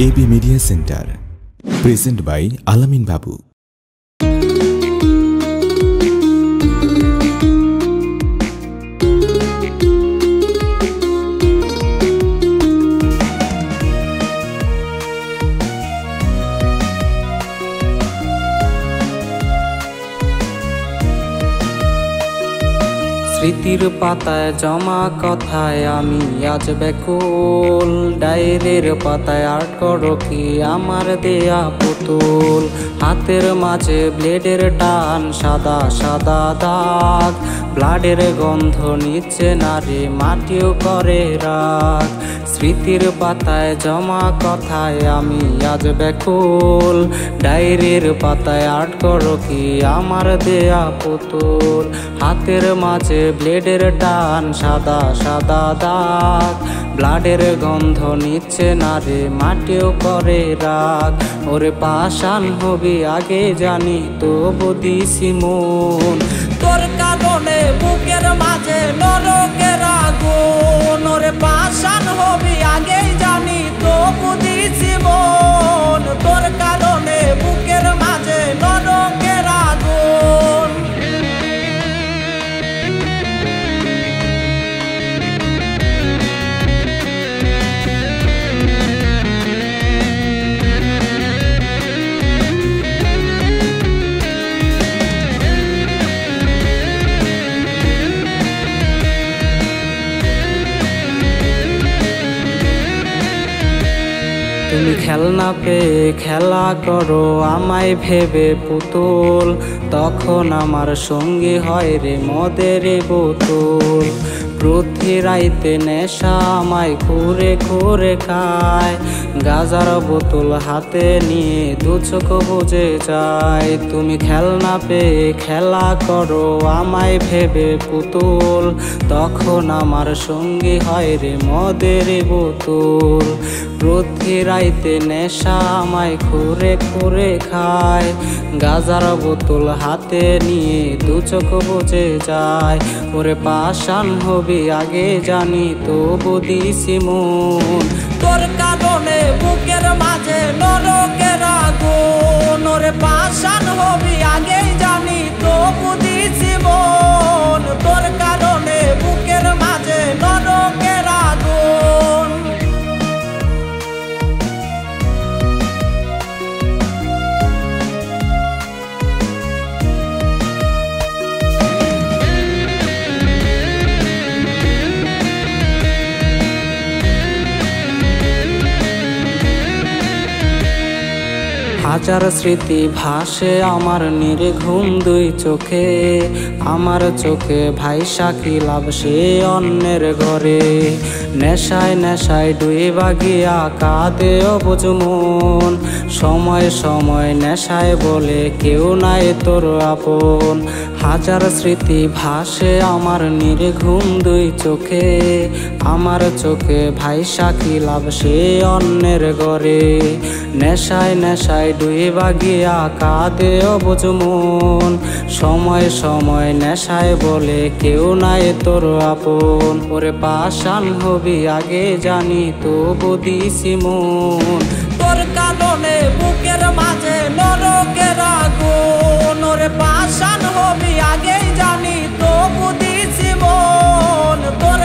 AB media centre present by Alamin Babu. স্মৃতির পাতায় জমা কথায় আমি আজ ব্যাকুল, ডায়েরির পাতায় আর্ট করো কি আমার দেয়া পুতুল। হাতের মাঝে ব্লেডের টান, সাদা সাদা দাগ, ব্লাডের গন্ধ নিচ্ছে না রে, মাটিও করে রাগ। স্মৃতির পাতায় জমা কথায় আমি আজ ব্যাকুল, ডায়েরির পাতায় আর্ট করো কি আমার দেয়া পুতুল। হাতের মাঝে ব্লেডের টান, সাদা সাদা দাগ, ব্লাডের গন্ধ নিচ্ছে না রে, মাটিও করে রাগ। ওরে পাষাণ হবি আগে জানি তবু দিছি মন, তোর কারণে বুকের মাঝে নরকের আগুন। ওরে পাষাণ হবি আগে জানি তবু দিছি মন, তোর কারণে বুকের মাঝে নরকের আগুন। তুমি খেলনা পেয়ে খেলা করো আমায় ভেবে পুতুল, তখন আমার সঙ্গী হয় রে মদের বোতল। প্রতি রাইতে নেশা আমায় ঘুরে ঘুরে খায়, গাজার বোতল হাতে নিয়ে দু চোখ বুঝে যায়। তুমি খেলনা পেয়ে খেলা করো আমায় ভেবে পুতুল, তখন আমার সঙ্গী হয় রে মদের বোতল। প্রতি রাইতে নেশা আমায় ঘুরে ঘুরে খায়, গাজার বোতল হাতে নিয়ে দু চোখ বুঝে যায়। ওরে পাষাণ হবি আগে জানি তবু দিছি মন, তোর কারণে বুকের মাঝে নরকের আগুন। ওরে পাষাণ হবি আগে জানি তবু দিছি মন, তোর কারণে বুকের মাঝে নরকের আগুন। হাজার স্মৃতি ভাসে আমার নির্ঘুম দুই চোখে, আমার চোখে ভাইসা কি লাভ সে অন্যের ঘরে। নেশায় নেশায় ডুইবা গিয়া কাঁদে অবুঝ মন, সময় সময় নেশায় বলে কেউ নাই তোর আপন। হাজার স্মৃতি ভাসে আমার নির্ঘুম দুই চোখে, আমার চোখে ভাইসা কি লাভ সে অন্যের ঘরে। নেশায় নেশায় ডুইবা গিয়া কাঁদে অবুঝ মন, সময় সময় নেশায় বলে কেউ নাই তোর আপন। ওরে পাষাণ হবি আগে জানি তবু দিছি মন, তোর কারণে বুকের মাঝে নরকের আগুন। ওরে পাষাণ হবি আগে জানি তবু দিছি মন, তোর